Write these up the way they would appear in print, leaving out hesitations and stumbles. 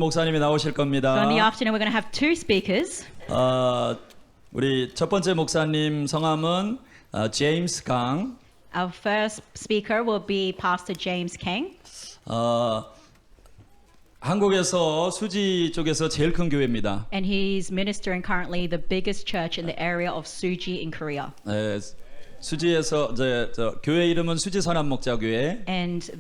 목사님이 나오실 So in the 겁니다. afternoon, we're going to have two speakers. 우리 첫 번째 목사님 성함은 제임스 강. Our first speaker will be Pastor James Kang. 한국에서 수지 쪽에서 제일 큰 교회입니다. And he's ministering currently the biggest church in the area of Suji in Korea. 수지에서 저 교회 이름은 수지 선한 목자 교회. And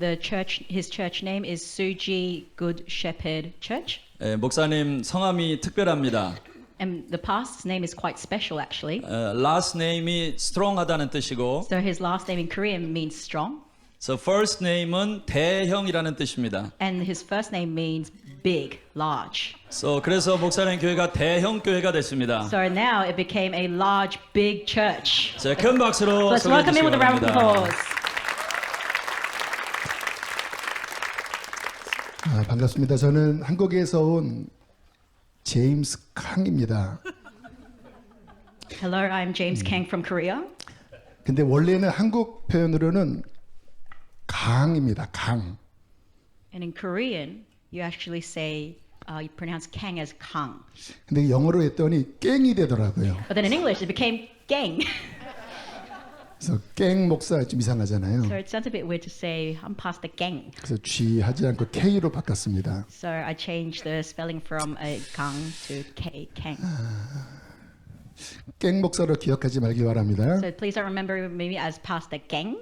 his church name is Suji Good Shepherd Church. 목사님 성함이 특별합니다. And the pastor's name is quite special actually. last name이 strong하다는 뜻이고, So his last name in Korean means strong. so first name은 대형이라는 뜻입니다. And his first name means big, large. 그래서 목사님 교회가 대형 교회가 됐습니다. So now it became a large, big church. 자, 큰 박수로 Let's 소개해 welcome 주시기 him with a round of 바랍니다. applause. 반갑습니다. 저는 한국에서 온 제임스 캉입니다. Hello, I'm James Kang from Korea. 근데 원래는 한국 표현으로는 강입니다. 강. And in Korean, you actually say, you pronounce Kang as Kang. 근데 영어로 했더니 깽이 되더라고요. But then in English, it became Gang. 그래서 깽 목사 좀 이상하잖아요. So it sounds a bit weird to say, I'm Pastor Gang. 그래서 G 하지 않고 K로 바꿨습니다. So I changed the spelling from Kang to K, Kang. 깽 목사로 기억하지 말기 바랍니다. So please don't remember me as Pastor Gang.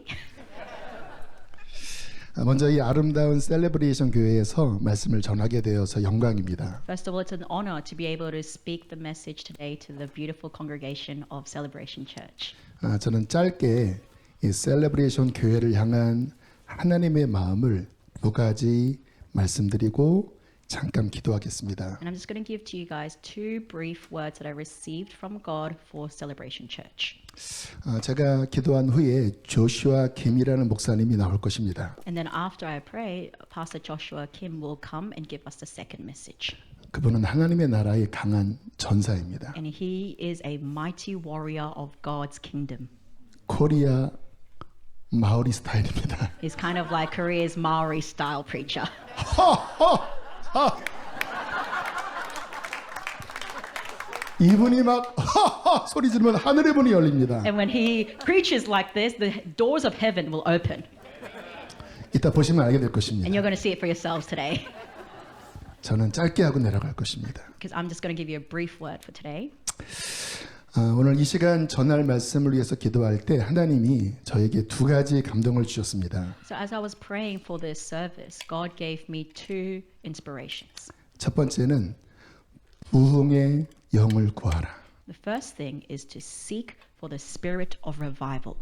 먼저 이 아름다운 셀레브레이션 교회에서 말씀을 전하게 되어서 영광입니다. First of all, it's an honor to be able to speak the message today to the beautiful congregation of Celebration Church. 저는 짧게 이 셀레브레이션 교회를 향한 하나님의 마음을 두 가지 말씀드리고 잠깐 기도하겠습니다. And I'm just going to give to you guys two brief words that I received from God for Celebration Church. 제가 기도한 후에 조슈아 김이라는 목사님이 나올 것입니다. And then after I pray, Pastor Joshua Kim will come and give us the second message. 그분은 하나님의 나라의 강한 전사입니다. And he is a mighty warrior of God's kingdom. 코리아 마오리 스타일입니다. He's kind of like Korea's Maori style preacher. 이분이 막 하하 소리 지르면 하늘의 문이 열립니다. And when he preaches like this, the doors of heaven will open. 이따 보시면 알게 될 And 것입니다. you're going to see it for yourselves today. 저는 짧게 하고 내려갈 것입니다. Because I'm just going to give you a brief word for today. 오늘 이 시간 전할 말씀을 위해서 기도할 때 하나님이 저에게 두 가지 감동을 주셨습니다. So as I was praying for this service, God gave me two inspirations. 첫 번째는 부흥의 영을 구하라. The first thing is to seek for the spirit of revival.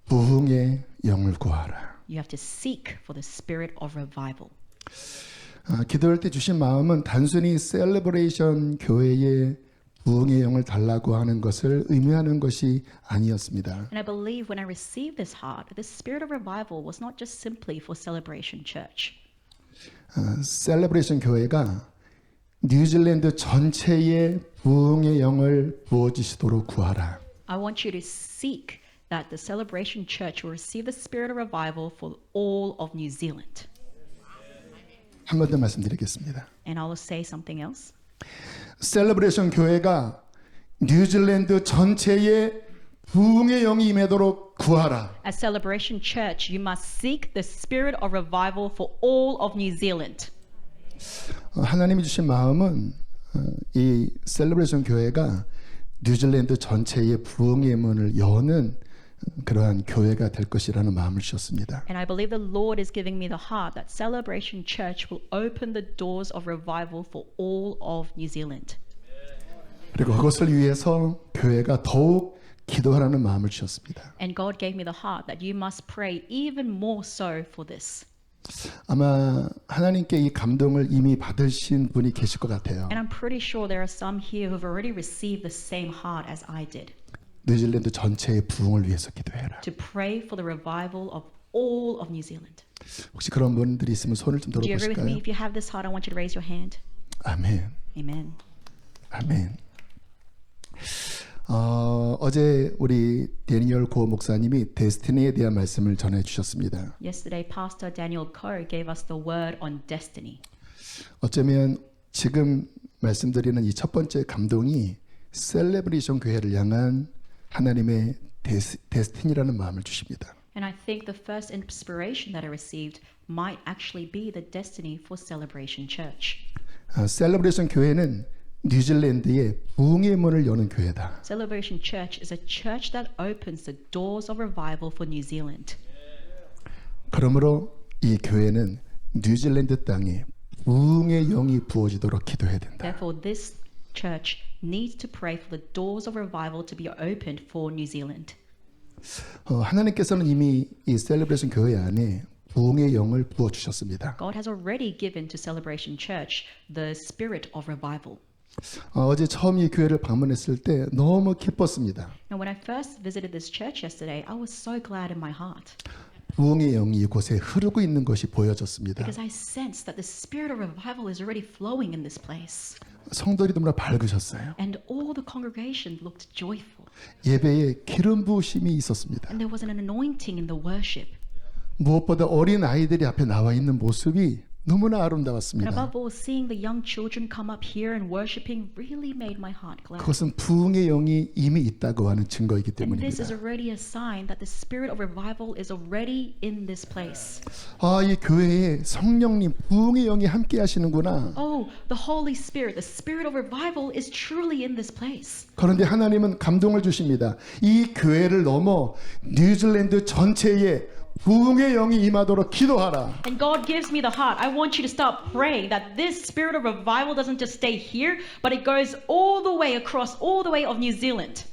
부흥의 영을 구하라. You have to seek for the spirit of revival. 기도할 때 주신 마음은 단순히 셀레브레이션 교회의 부흥의 영을 달라고 하는 것을 의미하는 것이 아니었습니다. And I believe when I received this heart, the spirit of revival was not just simply for Celebration Church. 셀레브레이션 교회가 뉴질랜드 전체에 부흥의 영을 부어주시도록 구하라. I want you to seek that the Celebration Church will receive the spirit of revival for all of New Zealand. 한 번 더 말씀드리겠습니다. And I will say something else. 셀레브레이션 교회가 뉴질랜드 전체에 부흥의 영이 임하도록 구하라. As Celebration Church, you must seek the spirit of revival for all of New Zealand. 하나님이 주신 마음은 이 셀레브레이션 교회가 뉴질랜드 전체의 부흥의 문을 여는 그러한 교회가 될 것이라는 마음을 주셨습니다. And I believe the Lord is giving me the heart that Celebration Church will open the doors of revival for all of New Zealand. 그리고 그것을 위해서 교회가 더욱 기도하라는 마음을 주셨습니다. And God gave me the heart that you must pray even more so for this. 아마 하나님께 이 감동을 이미 받으신 분이 계실 것 같아요. And I'm pretty sure there are some here who have already received the same heart as I did. 뉴질랜드 전체의 부흥을 위해서 기도해라. To pray for the revival of all of New Zealand. 혹시 그런 분들이 있으면 손을 좀 Do you agree with me? 들어보실까요? If you have this heart, I want you to raise your hand. 아멘. Amen. 아멘. 어제 우리 데니얼 고 목사님이 데스티니에 대한 말씀을 전해 주셨습니다. Yesterday, Pastor Daniel Koh gave us the word on destiny. 어쩌면 지금 말씀드리는 이 첫 번째 감동이 셀레브레이션 교회를 향한 하나님의 데스티니라는 마음을 주십니다. And I think the first inspiration that I received might actually be the destiny for Celebration Church. 셀레브레이션 교회는 뉴질랜드의 부흥의 문을 여는 교회다. Celebration Church is a church that opens the doors of revival for New Zealand. 그러므로 이 교회는 뉴질랜드 땅에 부흥의 영이 부어지도록 기도해야 된다. Therefore, this church needs to pray for the doors of revival to be opened for New Zealand. 하나님께서는 이미 이 셀레브레이션 교회 안에 부흥의 영을 부어 주셨습니다. God has already given to Celebration Church the spirit of revival. 어제 처음 이 교회를 방문했을 때 너무 기뻤습니다. Now, when I first visited this church yesterday, I was so glad in my heart 부흥의 영이 이곳에 흐르고 있는 것이 보여졌습니다. because I sensed that the spirit of revival is already flowing in this place. 성도들이 너무나 밝으셨어요. And all the congregation looked joyful. 예배에 기름 부으심이 있었습니다. And there was an anointing in the worship. 무엇보다 어린 아이들이 앞에 나와 있는 모습이 너무나 And 아름다웠습니다. above all, seeing the young children come up here and worshiping really made my heart glad. 그것은 부흥의 영이 이미 있다고 하는 증거이기 And this 때문입니다. is already a sign that the spirit of revival is already in this place. 이 교회에 성령님 부흥의 영이 함께 하시는구나. Oh, the Holy Spirit, the spirit of revival is truly in this place. 그런데 하나님은 감동을 주십니다. 이 교회를 넘어 뉴질랜드 전체에 부흥의 영이 임하도록 기도하라. And God gives me the heart. I want you to start praying that this spirit of revival doesn't just stay here, but it goes all the way across all the way of New Zealand.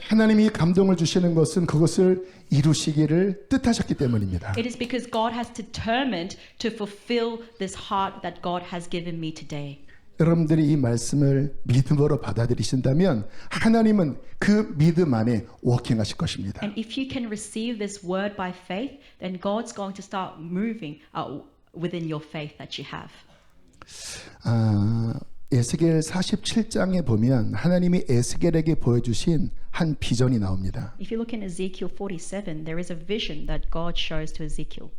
하나님이 감동을 주시는 것은 그것을 이루시기를 뜻하셨기 때문입니다. It is because God has determined to fulfill this heart that God has given me today. 여러분들이 이 말씀을 믿음으로 받아들이신다면 하나님은 그 믿음 안에 워킹하실 것입니다. And if you can receive this word by faith, then God's going to start moving within your faith that you have. 에스겔 47장에 보면 하나님이 에스겔에게 보여주신 한 비전이 나옵니다. If you look in Ezekiel 47, there is a vision that God shows to Ezekiel.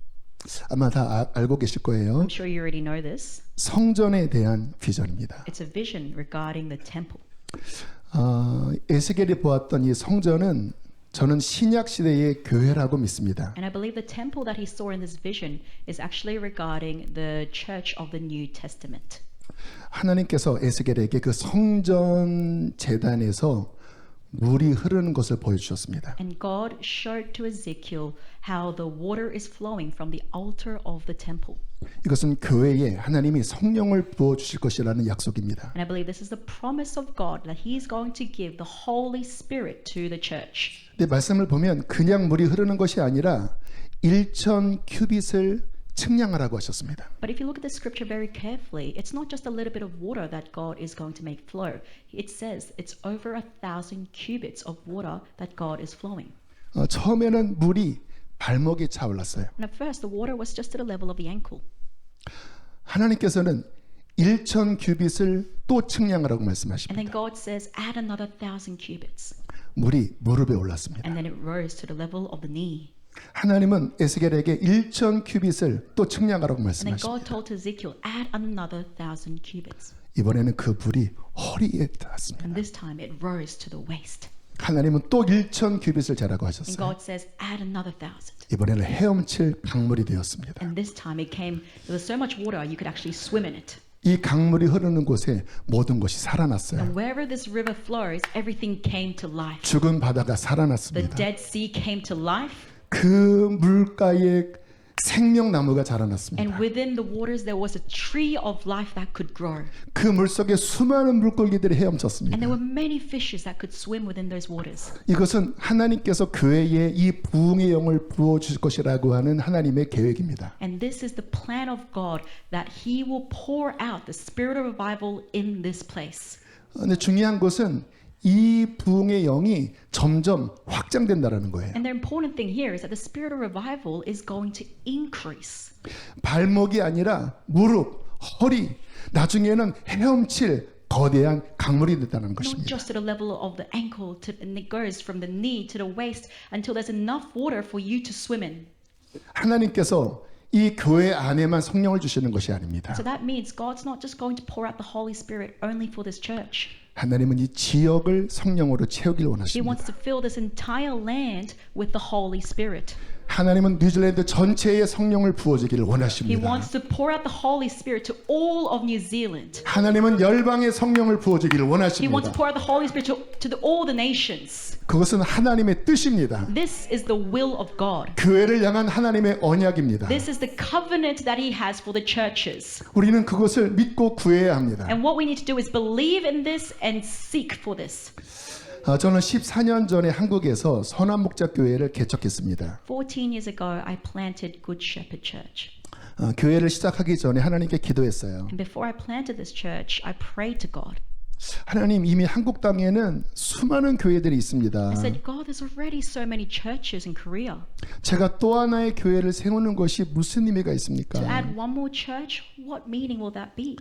아마 다 알고 계실 거예요. I'm sure you already know this. 성전에 대한 비전입니다. It's a vision regarding the temple. 에스겔이 보았던 이 성전은 저는 신약 시대의 교회라고 믿습니다. And I believe the temple that he saw in this vision is actually regarding the church of the New Testament. 하나님께서 에스겔에게 그 성전 제단에서 물이 흐르는 것을 보여주셨습니다. And God showed to Ezekiel how the water is flowing from the altar of the temple. 이것은 교회에 하나님이 성령을 부어주실 것이라는 약속입니다. And I believe this is the promise of God that He is going to give the Holy Spirit to the church. 근데 말씀을 보면 그냥 물이 흐르는 것이 아니라 1,000 큐빗을 측량하라고 하셨습니다. But if you look at the scripture very carefully, it's not just a little bit of water that God is going to make flow. It says it's over 1,000 cubits of water that God is flowing. 처음에는 물이 발목에 차올랐어요. And at first, the water was just at a level of the ankle. 하나님께서는 1,000 큐빗을 또 측량하라고 And 말씀하십니다. then God says, add another 1,000 cubits. 물이 무릎에 올랐습니다. And then it rose to the level of the knee. 하나님은 에스겔에게 1,000 큐빗을 또 측량하라고 And then 말씀하십니다. God told to Ezekiel, add another 1,000 cubits. 이번에는 그 불이 허리에 닿았습니다. And this time it rose to the waist. 하나님은 또 1,000 큐빗을 재라고 And 하셨어요. God says, add another 1,000. 이번에는 헤엄칠 강물이 되었습니다. And this time it came, there was so much water you could actually swim in it. 이 강물이 흐르는 곳에 모든 것이 살아났어요. And wherever this river flows, everything came to life. 죽은 바다가 The 살아났습니다. Dead Sea came to life. 그 물가에 생명나무가 자라났습니다. And within the waters, there was a tree of life that could grow. 그 물속에 수많은 물고기들이 헤엄쳤습니다. And there were many fishes that could swim within those waters. 이것은 하나님께서 교회에 이 부흥의 영을 부어주실 것이라고 하는 하나님의 계획입니다. And this is the plan of God that He will pour out the spirit of revival in this place. 근데 중요한 것은 이 부흥의 영이 점점 확장된다라는 거예요. And the important thing here is that the spirit of revival is going to increase. 발목이 아니라 무릎, 허리, 나중에는 헤엄칠 거대한 강물이 됐다는 Not 것입니다. just at a level of the ankle, and it goes from the knee to the waist until there's enough water for you to swim in. 하나님께서 이 교회 안에만 성령을 주시는 것이 아닙니다. So that means God's not just going to pour out the Holy Spirit only for this church. 하나님은 이 지역을 성령으로 채우길 He 원하십니다. wants to fill this entire land with the Holy Spirit. 하나님은 뉴질랜드 전체에 성령을 부어주기를 He 원하십니다. wants to pour out the Holy Spirit to all of New Zealand. 하나님은 열방에 성령을 부어주기를 He wants to 원하십니다. pour out the Holy Spirit all the nations. 그것은 하나님의 뜻입니다. This is the will of God. 교회를 향한 하나님의 언약입니다. This is the covenant that He has for the churches. 우리는 그것을 믿고 구해야 합니다. And what we need to do is believe in this and seek for this. 저는 14년 전에 한국에서 선한목자교회를 개척했습니다. 14 years ago, I planted Good Shepherd Church. 교회를 시작하기 전에 하나님께 기도했어요. And before I planted this church, I prayed to God. 하나님, 이미 한국 땅에는 수많은 교회들이 있습니다. I said, God, there's already so many churches in Korea. 제가 또 하나의 교회를 세우는 것이 무슨 의미가 To 있습니까? add one more church, what meaning will that be?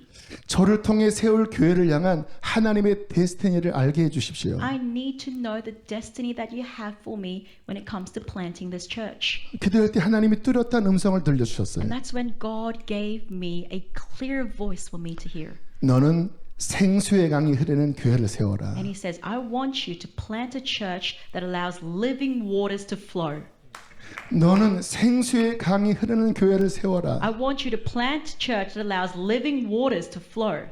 저를 통해 세울 교회를 향한 하나님의 데스티니를 알게 해주십시오. I need to know the destiny that you have for me when it comes to planting this church. 기도할 때 하나님이 뚜렷한 음성을 들려주셨어요. And that's when God gave me a clear voice for me to hear. 너는 생수의 강이 흐르는 교회를 세워라. And He says, I want you to plant a church that allows living waters to flow. 너는 생수의 강이 흐르는 교회를 세워라. I want you to plant a church that allows living waters to flow.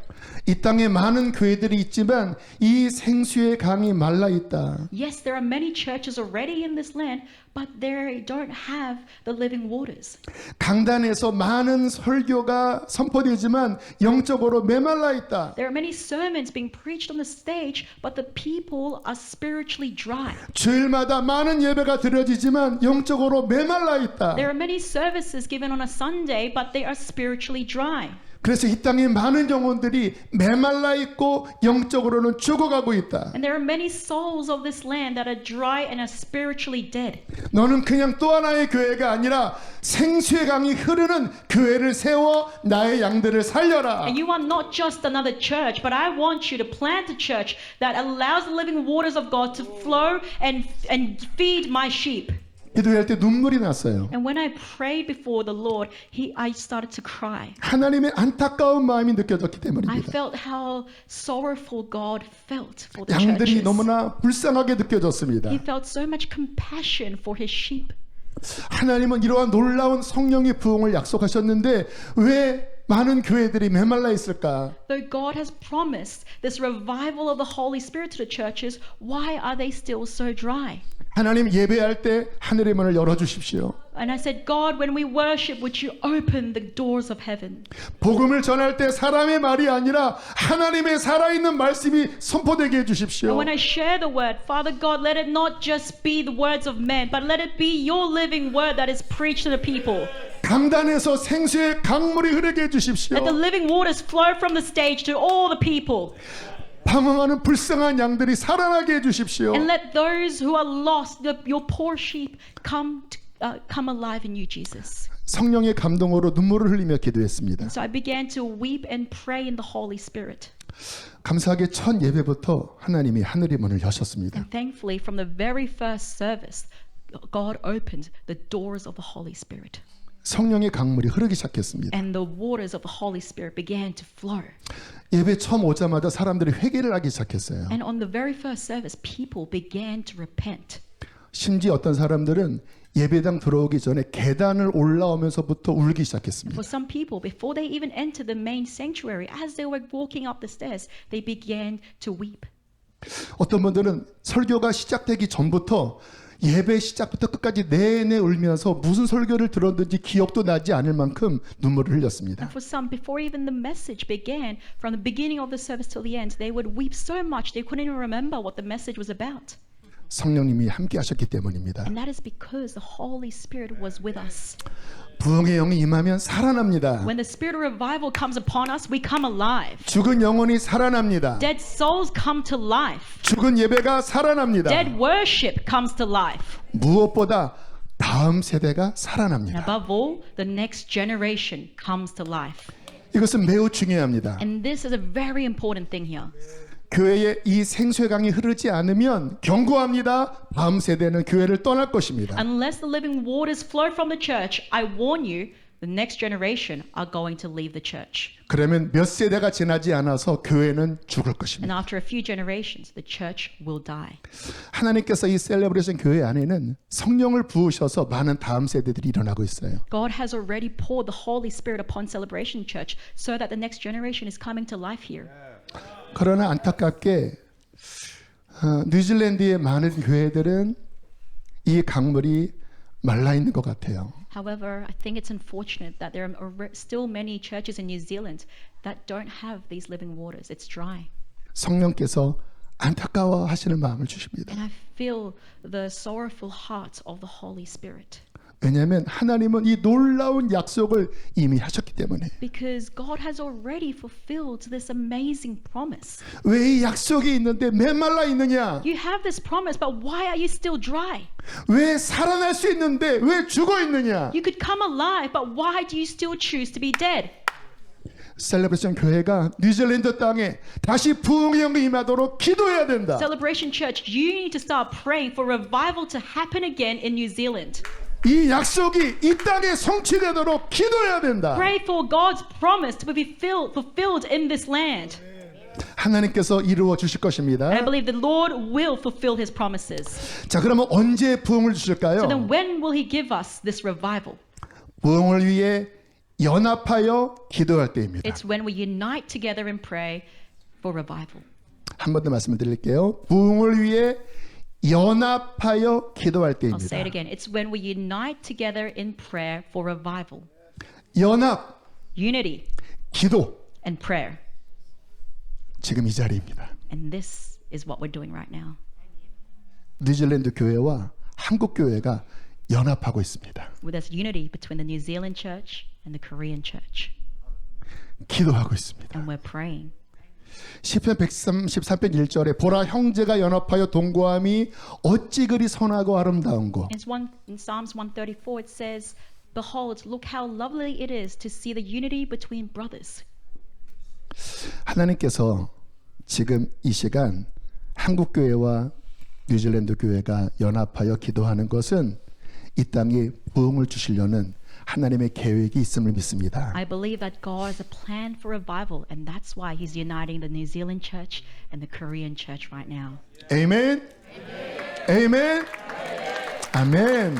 이 땅에 많은 교회들이 있지만 이 생수의 강이 말라 있다. Yes, there are many churches already in this land, but they don't have the living waters. 강단에서 많은 설교가 선포되지만 영적으로 메말라 있다. There are many sermons being preached on the stage, but the people are spiritually dry. 주일마다 많은 예배가 드려지지만 영적으로 메말라 있다. There are many services given on a Sunday, but they are spiritually dry. 그래서 이 땅에 많은 영혼들이 메말라 있고 영적으로는 죽어가고 있다. And there are many souls of this land that are dry and are spiritually dead. 너는 그냥 또 하나의 교회가 아니라 생수의 강이 흐르는 교회를 세워 나의 양들을 살려라. And you are not just another church, but I want you to plant a church that allows the living waters of God to flow and feed my sheep. 기도할 때 눈물이 났어요. And when I prayed before the Lord, I started to cry. 하나님의 안타까운 마음이 느껴졌기 I 때문입니다. felt how sorrowful God felt for the 양들이 churches. 너무나 불쌍하게 느껴졌습니다. He felt so much compassion for His sheep. 하나님은 이러한 놀라운 성령의 부흥을 약속하셨는데 왜 많은 교회들이 메말라 있을까? Though God has promised this revival of the Holy Spirit to the churches, why are they still so dry? 하나님 예배할 때 하늘의 문을 열어주십시오. And I said, God, when we worship, would you open the doors of heaven? 복음을 전할 때 사람의 말이 아니라 하나님의 살아있는 말씀이 선포되게 해주십시오. And when I share the word, Father God, let it not just be the words of men, but let it be your living word that is preached to the people. 강단에서 생수의 강물이 흐르게 해주십시오. Let the living waters flow from the stage to all the people. 방황하는 불쌍한 양들이 살아나게 해주십시오. And let those who are lost, your poor sheep, come alive in you, Jesus. 성령의 감동으로 눈물을 흘리며 기도했습니다. So I began to weep and pray in the Holy Spirit. 감사하게 첫 예배부터 하나님이 하늘의 문을 여셨습니다. And thankfully, from the very first service, God opened the doors of the Holy Spirit. 성령의 강물이 흐르기 시작했습니다. And the waters of the Holy Spirit began to flow. 예배 처음 오자마자 사람들이 회개를 하기 시작했어요. And on the very first service, people began to repent. 심지어 어떤 사람들은 예배당 들어오기 전에 계단을 올라오면서부터 울기 시작했습니다. For some people, before they even entered the main sanctuary, as they were walking up the stairs, they began to weep. 어떤 분들은 설교가 시작되기 전부터 예배 시작부터 끝까지 내내 울면서 무슨 설교를 들었는지 기억도 나지 않을 만큼 눈물을 흘렸습니다. And for some, before even the message began, from the beginning of the service till the end, they would weep so much they couldn't even remember what the message was about. 성령님이 함께 하셨기 때문입니다. And that is because the Holy Spirit was with us. 부흥의 영이 임하면 살아납니다. When the spirit of revival comes upon us, we come alive. 죽은 영혼이 살아납니다. Dead souls come to life. 죽은 예배가 살아납니다. Dead worship comes to life. 무엇보다 다음 세대가 And 살아납니다. above all, the next generation comes to life. 이것은 매우 중요합니다. And this is a very important thing here. 교회에 이 생수의 강이 흐르지 않으면 경고합니다. 다음 세대는 교회를 떠날 것입니다. Unless the living waters flow from the church, I warn you, The next generation are going to leave the church. 그러면 몇 세대가 지나지 않아서 교회는 죽을 And 것입니다. after a few generations, the church will die. 하나님께서 이 셀레브레이션 교회 안에는 성령을 부으셔서 많은 다음 세대들이 일어나고 있어요. God has already poured the Holy Spirit upon Celebration Church so that the next generation is coming to life here. 그러나 안타깝게 뉴질랜드의 많은 교회들은 이 강물이 말라 있는 것 같아요. However, I think it's unfortunate that there are still many churches in New Zealand that don't have these living waters. It's dry. 성령께서 안타까워 하시는 마음을 주십니다. And I feel the sorrowful heart of the Holy Spirit. 왜냐하면 하나님은 이 놀라운 약속을 이미 하셨기 때문에. Because God has already fulfilled this amazing promise. 왜 이 약속이 있는데 메말라 있느냐? You have this promise, but why are you still dry? 왜 살아날 수 있는데 왜 죽어 있느냐? You could come alive, but why do you still choose to be dead? 셀레브레이션 교회가 뉴질랜드 땅에 다시 부흥의 영이 임하도록 기도해야 된다. Celebration Church, you need to start praying for revival to happen again in New Zealand. 이 약속이 이 땅에 성취되도록 기도해야 된다. Pray for God's promise to be fulfilled in this land. 하나님께서 이루어 주실 것입니다. And I believe the Lord will fulfill His promises. 자, 그러면 언제 부흥을 주실까요? So then when will He give us this revival? 부흥을 위해 연합하여 기도할 때입니다. It's when we unite together and pray for revival. 한 번 더 말씀을 드릴게요. 부흥을 위해 연합하여 기도할 I'll say 때입니다. it again. It's when we unite together in prayer for revival. 연합, Unity 기도. and prayer. 지금 이 자리입니다. And this is what we're doing right now. 뉴질랜드 교회와 한국 교회가 연합하고 있습니다. There's unity between the New Zealand church and the Korean church. 기도하고 있습니다. And we're praying. 시편 133편 1절에 보라 형제가 연합하여 동거함이 어찌 그리 선하고 아름다운고. In Psalms 134 it says, Behold, look how lovely it is to see the unity between brothers. 하나님께서 지금 이 시간 한국 교회와 뉴질랜드 교회가 연합하여 기도하는 것은 이 땅에 부흥을 주시려는 하나님의 계획이 있음을 믿습니다. I believe that God has a plan for revival, and that's why He's uniting the New Zealand church and the Korean church right now. 아멘. 아멘. 아멘.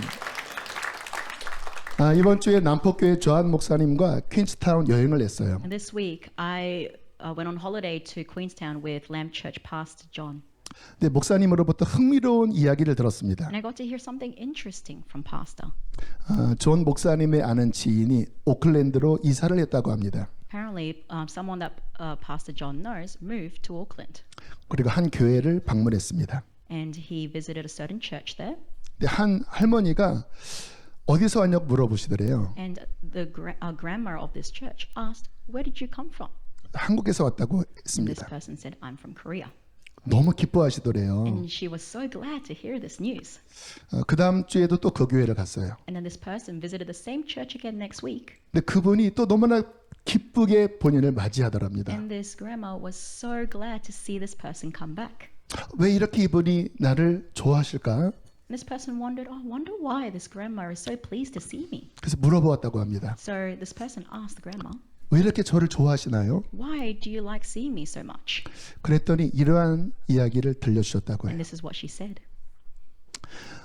이번 주에 남포교회 조한 목사님과 퀸스타운 여행을 했어요. And this week I went on holiday to Queenstown with Lamb Church Pastor John. 근데 목사님으로부터 흥미로운 이야기를 들었습니다. And I got to hear something interesting from Pastor. 존 목사님의 아는 지인이 오클랜드로 이사를 했다고 합니다. Apparently, someone that Pastor John knows moved to Auckland. 그리고 한 교회를 방문했습니다. And he visited a certain church there. 근데 한 할머니가 어디서 왔냐고 물어보시더래요. And the grandma of this church asked, Where did you come from? 한국에서 왔다고 And this 했습니다. person said, I'm from Korea. 너무 기뻐하시더래요. And she was so glad to hear this news. 그 다음 주에도 또 그 교회를 갔어요. And then this person visited the same church again next week. 근데 그분이 또 너무나 기쁘게 본인을 맞이하더랍니다. And this grandma was so glad to see this person come back. 왜 이렇게 이분이 나를 좋아하실까? And this person wondered, I wonder why this grandma is so pleased to see me. 그래서 물어보았다고 합니다. So this person asked the grandma, 왜 이렇게 저를 좋아하시나요? Why do you like seeing me so much? 그랬더니 이러한 이야기를 들려주셨다고 And 해요. this is what she said.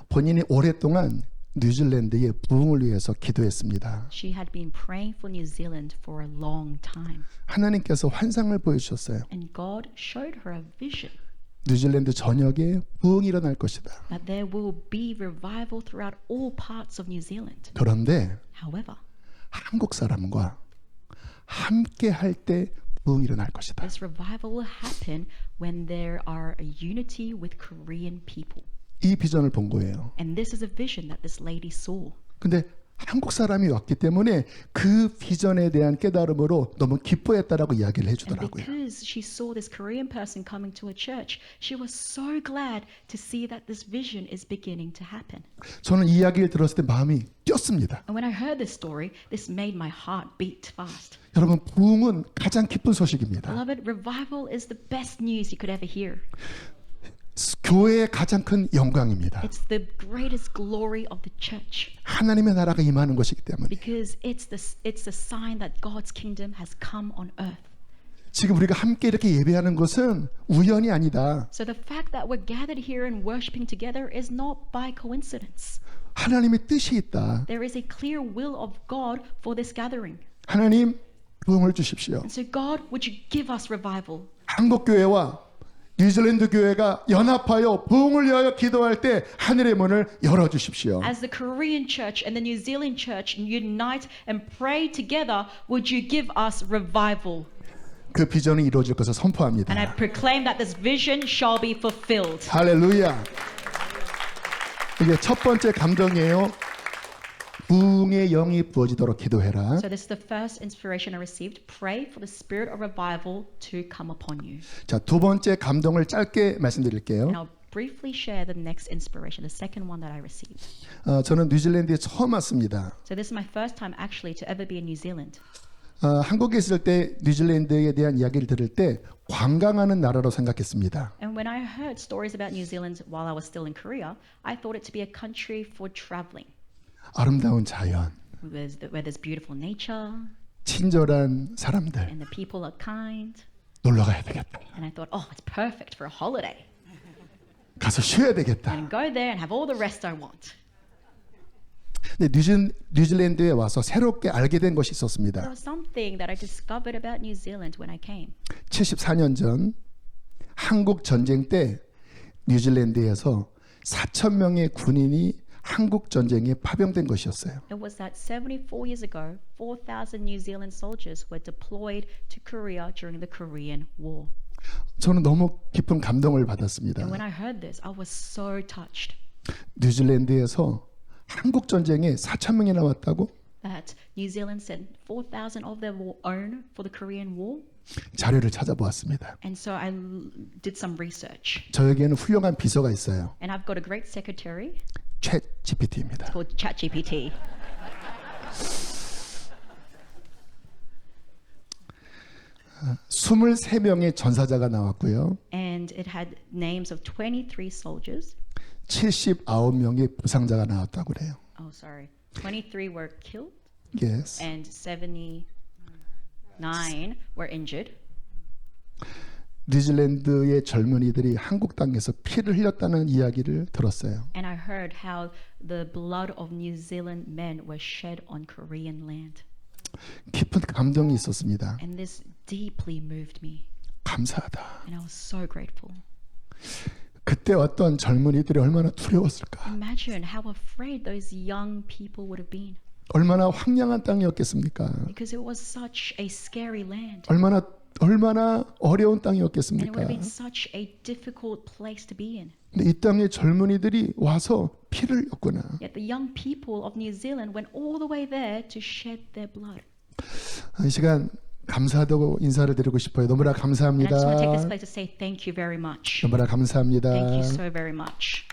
본인이 오랫동안 뉴질랜드의 부흥을 위해서 기도했습니다. She had been praying for New Zealand for a long time. 하나님께서 환상을 보여주셨어요. And God showed her a vision 뉴질랜드 전역에 부흥이 일어날 것이다. that there will be revival throughout all parts of New Zealand. 그런데 However, 한국 사람과 함께 할 때 부흥이 일어날 것이다. this revival will happen when there are a unity with Korean people. 이 비전을 본 거예요. And this is a vision that this lady saw. 근데 한국 사람이 왔기 때문에 그 비전에 대한 깨달음으로 너무 기뻐했다라고 이야기를 And 해주더라고요. because she saw this Korean person coming to a church, she was so glad to see that this vision is beginning to happen. 저는 이 이야기를 들었을 때 마음이 뛰었습니다. And when I heard this story, this made my heart beat fast. 여러분, 부흥은 가장 기쁜 소식입니다. Beloved, revival is the best news you could ever hear. 교회의 가장 큰 영광입니다. It's the greatest glory of the church 하나님의 나라가 임하는 것이기 때문에 because it's the sign that God's kingdom has come on earth. 지금 우리가 함께 이렇게 예배하는 것은 우연이 아니다. So the fact that we're gathered here and worshiping together is not by coincidence. 하나님의 뜻이 있다. There is a clear will of God for this gathering. 하나님 부흥을 주십시오. And so God, would you give us revival? 한국 교회와 뉴질랜드 교회가 연합하여 부흥을 위하여 기도할 때 하늘의 문을 열어 주십시오. As the Korean church and the New Zealand church unite and pray together, would you give us revival? 그 비전이 이루어질 것을 And I 선포합니다. proclaim that this vision shall be fulfilled. 할렐루야. 이게 첫 번째 감동이에요. 부흥의 영이 부어지도록 기도해라. So this is the first inspiration I received. Pray for the spirit of revival to come upon you. 자, 두 번째 감동을 짧게 말씀드릴게요. And I'll briefly share the next inspiration, the second one that I received. 저는 뉴질랜드에 처음 왔습니다. So this is my first time actually to ever be in New Zealand. 한국에 있을 때 뉴질랜드에 대한 이야기를 들을 때 관광하는 나라로 생각했습니다. And when I heard stories about New Zealand while I was still in Korea, I thought it to be a country for traveling, 아름다운 자연, where there's beautiful nature 친절한 사람들, and the people are kind. 놀러 가야 되겠다. And I thought, oh, it's perfect for a holiday. 가서 쉬어야 되겠다. And go there and have all the rest I want. 근데 뉴질랜드에 와서 새롭게 알게 된 것이 있었습니다. There was something that I discovered about New Zealand when I came. 74년 전 한국 전쟁 때 뉴질랜드에서 4천 명의 군인이 한국 전쟁에 파병된 것이었어요. It was that 74 years ago, 4,000 New Zealand soldiers were deployed to Korea during the Korean War. 저는 너무 깊은 감동을 받았습니다. And when I heard this, I was so touched 뉴질랜드에서 한국 전쟁에 4천 명이나 왔다고? that New Zealand sent 4,000 of their own for the Korean War. 자료를 찾아보았습니다. And so I did some research. 저에게는 훌륭한 비서가 있어요. And I've got a great secretary 챗 GPT입니다. called ChatGPT. 23명의 전사자가 나왔고요. And it had names of 23 soldiers. 79명의 부상자가 나왔다고 그래요. Oh, sorry. 23 were killed Yes. and 79 were injured. 뉴질랜드의 젊은이들이 한국 땅에서 피를 흘렸다는 이야기를 들었어요. And I heard how the blood of New Zealand men was shed on Korean land. 깊은 감동이 있었습니다. And this deeply moved me. 감사하다. And I was so grateful. 그때 어떤 젊은이들이 얼마나 두려웠을까? Imagine how afraid those young people would have been. 얼마나 황량한 땅이었겠습니까? Because it was such a scary land. 얼마나 어려운 And it would 땅이었겠습니까? have been such a difficult place to be in. 근데 이 땅에 젊은이들이 와서 피를 흘렸구나. Yet the young people of New Zealand went all the way there to shed their blood. 이 시간 감사하다고 인사를 드리고 싶어요. 너무나 And I 감사합니다. just want to take this place to say thank you very much. 너무나 감사합니다. Thank you so very much.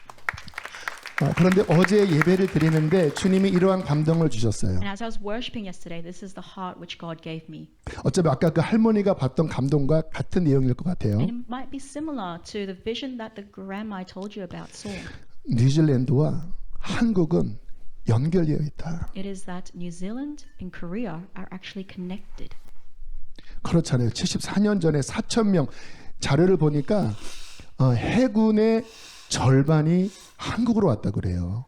그런데 어제 예배를 드리는데 주님이 이러한 감동을 주셨어요. And as I was worshiping yesterday, this is the heart which God gave me. 어차피 아까 그 할머니가 봤던 감동과 같은 내용일 것 같아요. And it might be similar to the vision that the grandma I told you about saw. 뉴질랜드와 한국은 연결되어 있다. It is that New Zealand and Korea are actually connected. 그렇잖아요. 74년 전에 4천 명 자료를 보니까 해군의 절반이 한국으로 왔다 그래요.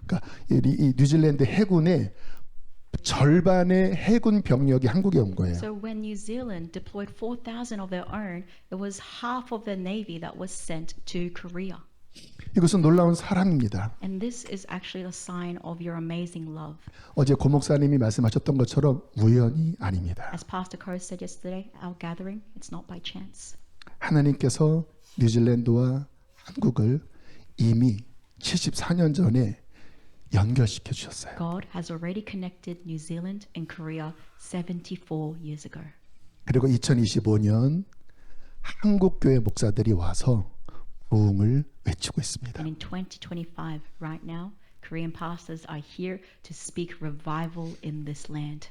그러니까 이 뉴질랜드 해군의 절반의 해군 병력이 한국에 온 거예요. So when New Zealand deployed 4,000 of their own, it was half of their navy that was sent to Korea. 이것은 놀라운 사랑입니다. And this is actually a sign of your amazing love. 어제 고 목사님이 말씀하셨던 것처럼 우연이 아닙니다. As Pastor Ko said yesterday, our gathering, it's not by chance. 하나님께서 뉴질랜드와 한국을 이미 74년 전에 연결시켜 주셨어요. God has already connected New Zealand and Korea 74 years ago. 그리고 2025년 한국 교회 목사들이 와서 부흥을 외치고 있습니다. And in 2025, right now, Korean pastors are here to speak revival in this land.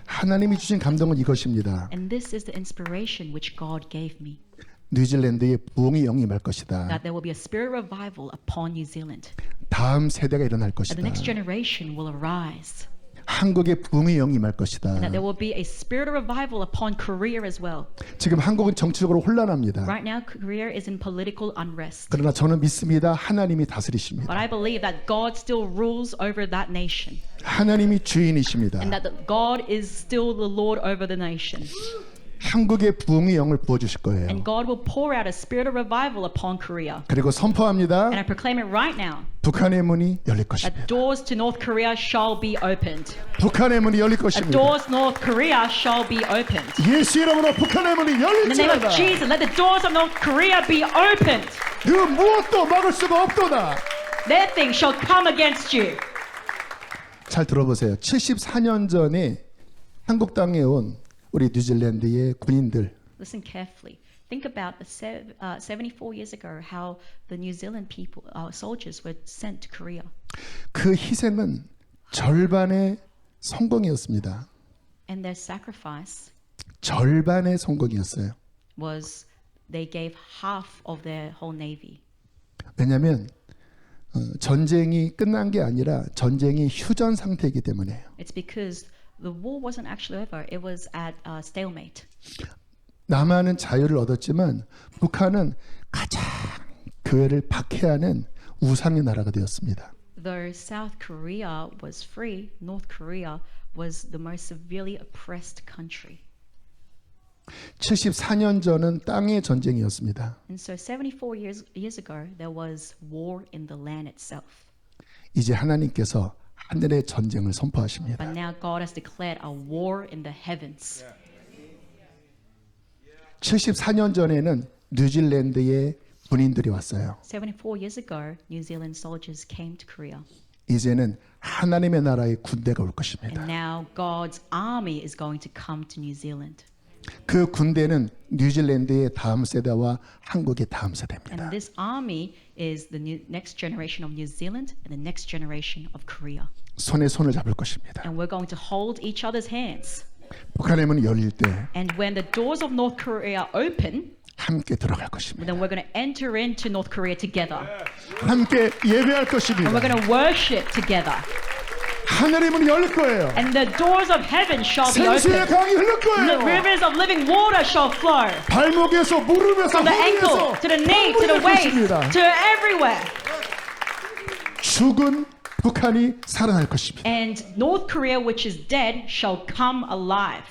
하나님이 주신 감동은 이것입니다. And this is the inspiration which God gave me. 뉴질랜드에 부흥이 영임할 것이다. that there will be a spirit revival upon New Zealand. 다음 세대가 일어날 That the 것이다. next generation will arise. 한국에 부흥이 영임할 것이다. And that there will be a spirit of revival upon Korea as well. 지금 한국은 정치적으로 혼란합니다. Right now, Korea is in political unrest. 그러나 저는 믿습니다. 하나님이 다스리십니다. But I believe that God still rules over that nation. 하나님이 주인이십니다. And that God is still the Lord over the nation. 한국에 부흥의 영을 부어주실 거예요. And God will pour out a spirit of revival upon Korea. 그리고 선포합니다. And I proclaim it right now. 북한의 문이 열릴 That 것입니다. doors to North Korea shall be opened. 북한의 문이 열릴 That 것입니다. doors to North Korea shall be opened. 예수 이름으로 북한의 문이 In the name of 열릴지어다. Jesus, let the doors of North Korea be opened. 그 무엇도 막을 수가 없도다. Their thing shall come against you. 잘 들어보세요. 74년 전에 한국 땅에 온 우리 뉴질랜드의 군인들, Listen carefully. Think about 74 years ago how the New Zealand people, soldiers were sent to Korea. 그 희생은 절반의 성공이었습니다. And their sacrifice 절반의 성공이었어요. was they gave half of their whole navy. 왜냐하면 전쟁이 끝난 게 아니라 전쟁이 휴전 상태이기 때문에요. It's because the war wasn't actually over. It was at stalemate. 남한은 자유를 얻었지만 북한은 가장 교회를 박해하는 우상의 나라가 되었습니다. Though South Korea was free, North Korea was the most severely oppressed country. 74년 전은 땅의 전쟁이었습니다. And so 74 years ago, there was war in the land itself. 이제 하나님께서 하늘의 전쟁을 선포하십니다. But now God has declared a war in the heavens. 74년 전에는 뉴질랜드에 군인들이 왔어요. 74 years ago, New Zealand soldiers came to Korea. 이제는 하나님의 나라의 군대가 올 것입니다. And now God's army is going to come to New Zealand. 그 군대는 뉴질랜드의 다음 세대와 한국의 다음 And 세대입니다. this army is the next generation of New Zealand and the next generation of Korea. 손에 손을 잡을 것입니다. And we're going to hold each other's hands. 북한의 문이 열릴 때 And when the doors of North Korea open, 함께 들어갈 것입니다. then we're going to enter into North Korea together. 함께 예배할 And 것입니다. we're going to worship together. 하늘의 문이 열릴 거예요. And the doors of heaven shall be 생수의 opened. 강이 흐를 And the 거예요. rivers of living water shall flow. 발목에서 무릎에서 From the ankle 허리에서 to the knee to the 강물이 waist 것입니다. to everywhere. 죽은 북한이 살아날 것입니다. And North Korea, which is dead, shall come alive.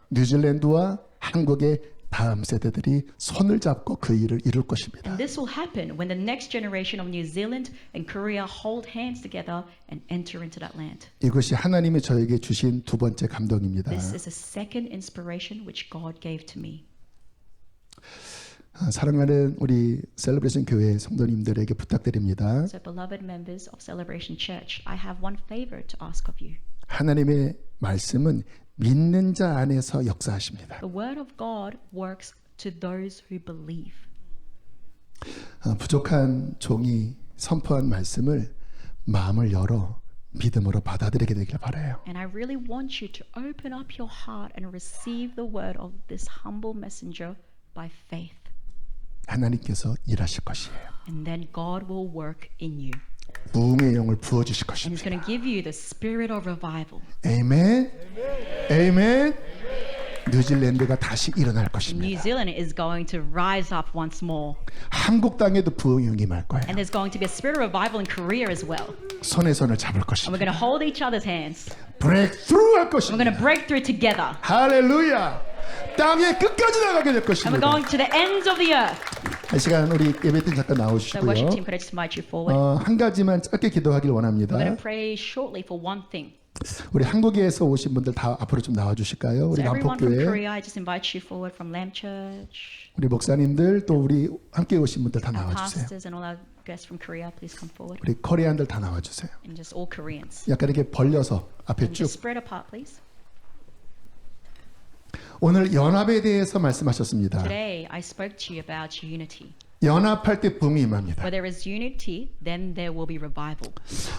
뉴질랜드와 한국의 다음 세대들이 손을 잡고 그 일을 이룰 것입니다. And this will happen when the next generation of New Zealand and Korea hold hands together and enter into that land. 이것이 하나님이 저에게 주신 두 번째 감동입니다. This is a second inspiration which God gave to me. 사랑하는 우리 셀러브레이션 교회 성도님들에게 부탁드립니다. So, beloved members of Celebration Church, I have one favor to ask of you. 하나님의 말씀은 믿는 자 안에서 역사하십니다. The word of God works to those who believe. 부족한 종이 선포한 말씀을 마음을 열어 믿음으로 받아들이게 되길 바라요. And I really want you to open up your heart and receive the word of this humble messenger by faith. 하나님께서 일하실 것이에요. And then God will work in you. 부흥의 영을 부어주실 And He's 것입니다. going to give you the spirit of revival. 아멘. 아멘. 뉴질랜드가 다시 일어날 New 것입니다. Zealand is going to rise up once more. 한국 땅에도 부흥이 임할 거예요. And there's going to be a spirit of revival in Korea as well. 손에 손을 잡을 And we're 것입니다. going to hold each other's hands. 브레이크스루 할 We're going to 것입니다. break through together. 할렐루야. 땅의 끝까지 나가게 될 And we're 것입니다. going to the ends of the earth. 이 시간 우리 예배팀 잠깐 So 나오시고요. worship team, could I just invite you forward? 한 가지만 짧게 기도하길 원합니다. We're going to pray shortly for one thing. 우리 한국에서 오신 분들 다 앞으로 좀 나와 주실까요? 우리 So everyone from 남포교회 Korea, I just invite you forward from Lamb Church. 우리 목사님들 또 우리 함께 오신 분들 다 Our 나와 주세요. pastors and all our guests from Korea, please come forward. 우리 코리안들 다 나와 주세요. And just all Koreans. 약간 이렇게 벌려서 앞에 And 쭉. just spread apart, please. 오늘 연합에 대해서 말씀하셨습니다. Today, I spoke to you about unity. 연합할 때 붐이 임합니다. Where there is unity, then there will be revival.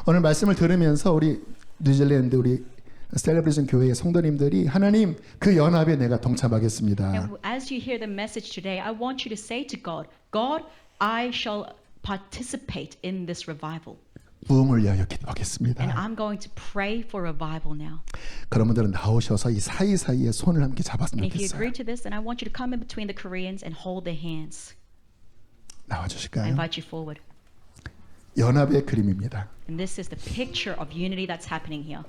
오늘 말씀을 들으면서 우리 뉴질랜드 우리 셀레브레이션 교회의 성도님들이 하나님 그 연합에 내가 동참하겠습니다. And as you hear the message today, I want you to say to God, God, I shall participate in this revival. 부흥을 위하여 And 기도하겠습니다. I'm going to pray for revival now. 그런 분들은 나오셔서 이 사이사이에 손을 함께 잡았으면 And if you 좋겠어요. agree to this, then I want you to come in between the Koreans and hold their hands. I 나와주실까요? invite you forward. 연합의 그림입니다. And this is the picture of unity that's happening here.